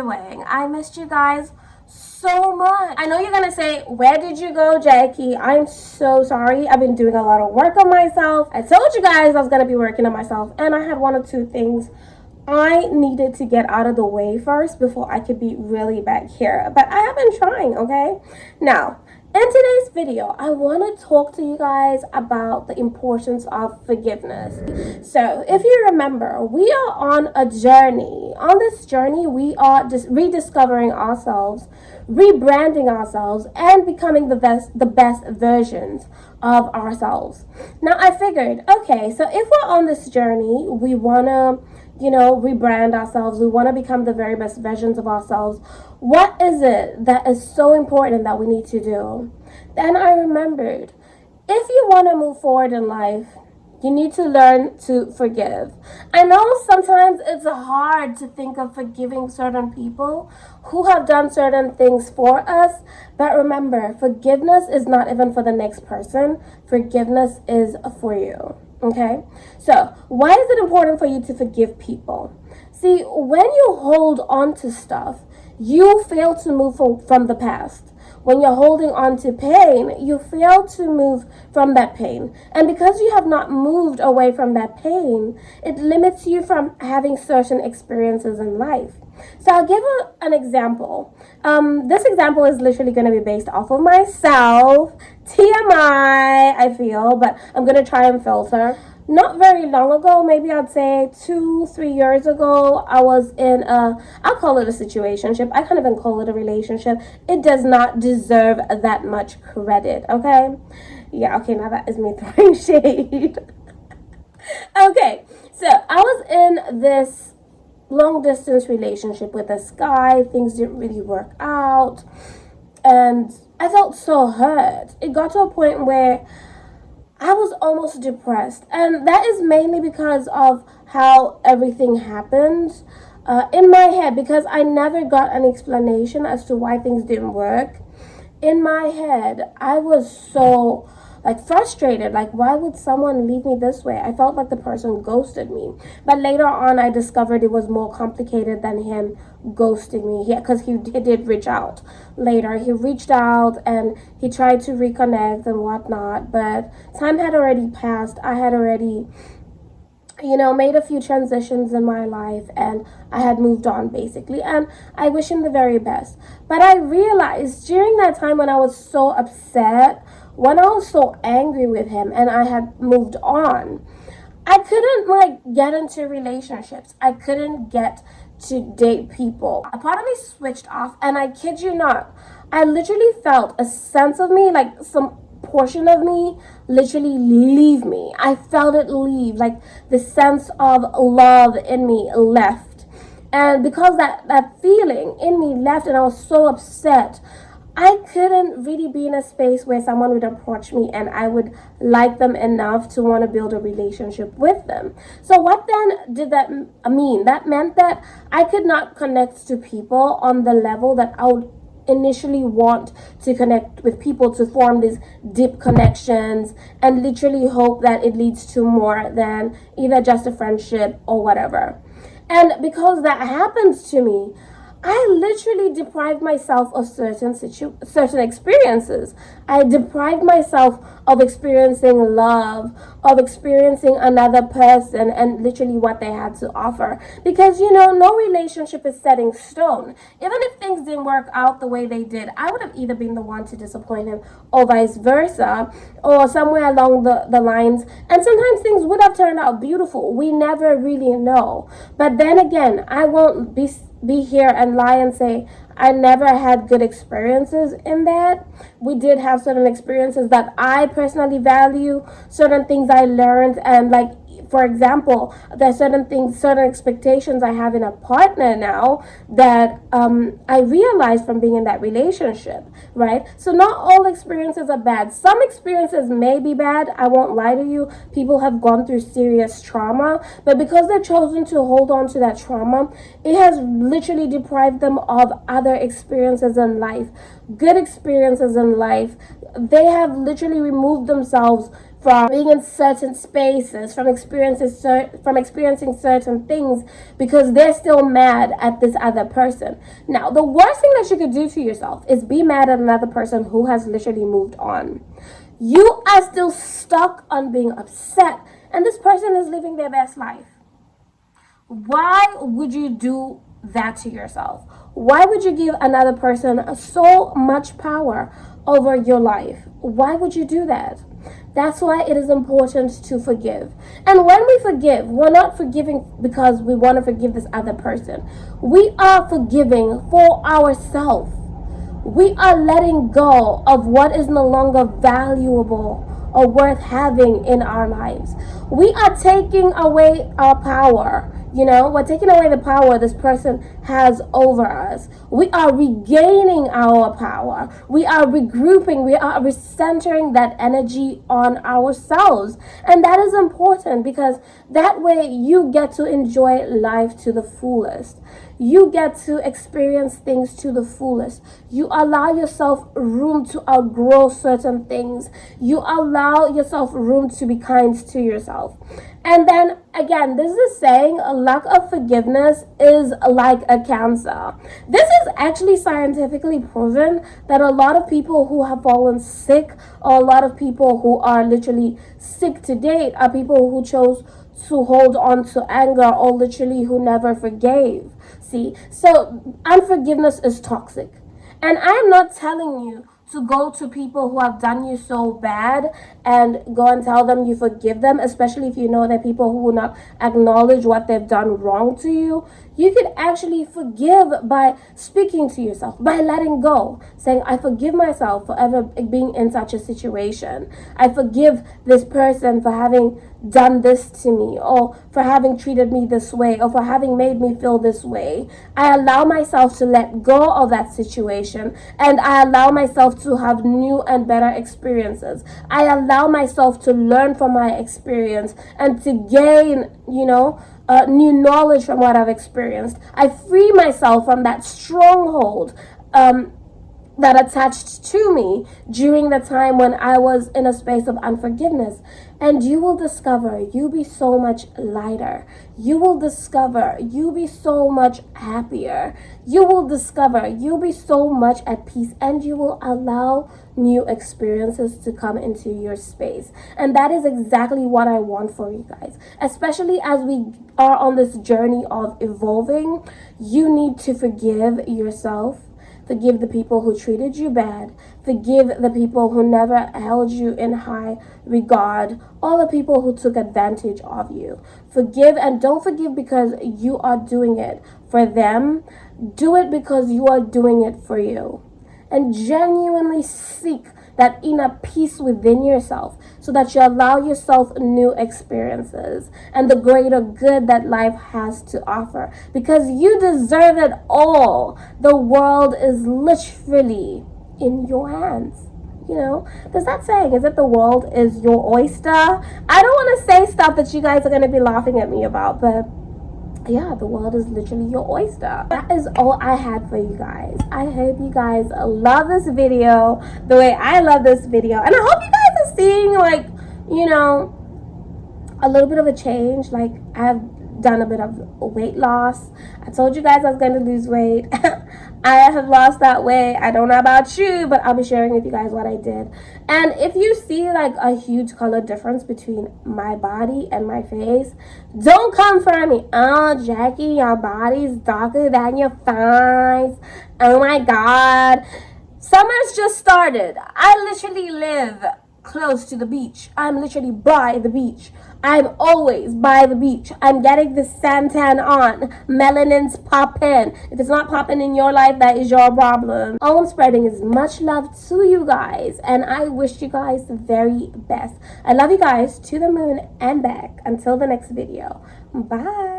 doing? I missed you guys so much. I know you're gonna say, where did you go, Jackie? I'm so sorry. I've been doing a lot of work on myself. I told you guys I was gonna be working on myself, and I had one or two things I needed to get out of the way first before I could be really back here. But I have been trying, okay? Now, in today's video, I want to talk to you guys about the importance of forgiveness. So, if you remember, we are on a journey. On this journey, we are just rediscovering ourselves, rebranding ourselves, and becoming the best versions of ourselves. Now, I figured, okay, so if we're on this journey, we want to rebrand ourselves. We want to become the very best versions of ourselves. What is it that is so important that we need to do? Then I remembered, if you want to move forward in life, you need to learn to forgive. I know sometimes it's hard to think of forgiving certain people who have done certain things for us, but remember, forgiveness is not even for the next person. Forgiveness is for you. Okay, so why is it important for you to forgive people? See, when you hold on to stuff, you fail to move from the past. When you're holding on to pain, you fail to move from that pain. And because you have not moved away from that pain, it limits you from having certain experiences in life. So I'll give an example. This example is literally going to be based off of myself. TMI, I feel, but I'm going to try and filter. Not very long ago, maybe I'd say 2-3 years ago, I was in I'll call it a situationship. I can't even call it a relationship. It does not deserve that much credit, okay? Yeah, okay, now that is me throwing shade. Okay, so I was in this long distance relationship with this guy. Things didn't really work out, and I felt so hurt. It got to a point where I was almost depressed, and that is mainly because of how everything happened in my head, because I never got an explanation as to why things didn't work. In my head, I was so frustrated, why would someone leave me this way? I felt like the person ghosted me, but later on I discovered it was more complicated than him ghosting me, because he did reach out later. He reached out and he tried to reconnect and whatnot, but time had already passed. I had already made a few transitions in my life, and I had moved on basically, and I wish him the very best. But I realized during that time when I was so upset, when I was so angry with him and I had moved on, I couldn't get into relationships. I couldn't get to date people. A part of me switched off, and I kid you not, I literally felt a sense of me, some portion of me literally leave me. I felt it leave, the sense of love in me left. And because that feeling in me left and I was so upset, I couldn't really be in a space where someone would approach me and I would like them enough to want to build a relationship with them. So what then did that mean? That meant that I could not connect to people on the level that I would initially want to connect with people, to form these deep connections and literally hope that it leads to more than either just a friendship or whatever. And because that happens to me, I literally deprived myself of certain experiences. I deprived myself of experiencing love, of experiencing another person and literally what they had to offer. Because, no relationship is set in stone. Even if things didn't work out the way they did, I would have either been the one to disappoint him or vice versa, or somewhere along the lines. And sometimes things would have turned out beautiful. We never really know. But then again, I won't be here and lie and say I never had good experiences in that. We did have certain experiences that I personally value, certain things I learned, and for example, there's certain expectations I have in a partner now that I realized from being in that relationship, right? So not all experiences are bad. Some experiences may be bad. I won't lie to you. People have gone through serious trauma, but because they've chosen to hold on to that trauma, it has literally deprived them of other experiences in life, good experiences in life. They have literally removed themselves from being in certain spaces, from experiencing certain things because they're still mad at this other person. Now, the worst thing that you could do to yourself is be mad at another person who has literally moved on. You are still stuck on being upset, and this person is living their best life. Why would you do that to yourself? Why would you give another person so much power over your life? Why would you do that? That's why it is important to forgive. And when we forgive, we're not forgiving because we want to forgive this other person. We are forgiving for ourselves. We are letting go of what is no longer valuable or worth having in our lives. We are taking away our power. We're taking away the power this person has over us. We are regaining our power. We are regrouping. We are recentering that energy on ourselves. And that is important because that way you get to enjoy life to the fullest. You get to experience things to the fullest. You allow yourself room to outgrow certain things. You allow yourself room to be kind to yourself. And then again, this is saying a lack of forgiveness is like a cancer. This is actually scientifically proven that a lot of people who have fallen sick, or a lot of people who are literally sick to date, are people who chose to hold on to anger, or literally who never forgave. See, so unforgiveness is toxic. And I'm not telling you to go to people who have done you so bad and go and tell them you forgive them, especially if you know they're people who will not acknowledge what they've done wrong to you. You could actually forgive by speaking to yourself, by letting go, saying, I forgive myself for ever being in such a situation. I forgive this person for having done this to me, or for having treated me this way, or for having made me feel this way. I allow myself to let go of that situation, and I allow myself to have new and better experiences. I allow myself to learn from my experience and to gain, new knowledge from what I've experienced. I free myself from that stronghold that attached to me during the time when I was in a space of unforgiveness. And you will discover you'll be so much lighter. You will discover you'll be so much happier. You will discover you'll be so much at peace, and you will allow new experiences to come into your space. And that is exactly what I want for you guys. Especially as we are on this journey of evolving, you need to forgive yourself. Forgive the people who treated you bad. Forgive the people who never held you in high regard. All the people who took advantage of you. Forgive, and don't forgive because you are doing it for them. Do it because you are doing it for you. And genuinely seek that inner peace within yourself so that you allow yourself new experiences and the greater good that life has to offer, because you deserve it all. The world is literally in your hands. There's that saying, is that the world is your oyster? I don't want to say stuff that you guys are going to be laughing at me about, but yeah, the world is literally your oyster. That is all I had for you guys. I hope you guys love this video the way I love this video. And I hope you guys are seeing, a little bit of a change. Like, I've done a bit of weight loss. I told you guys I was going to lose weight. I have lost that weight. I don't know about you, but I'll be sharing with you guys what I did. And if you see like a huge color difference between my body and my face, don't come for me. Oh, Jackie, your body's darker than your thighs. Oh my God. Summer's just started. I literally live close to the beach. I'm literally by the beach. I'm always by the beach. I'm getting the suntan on. Melanin's popping. If it's not popping in your life, that is your problem. All I'm spreading is much love to you guys, and I wish you guys the very best. I love you guys to the moon and back. Until the next video. Bye.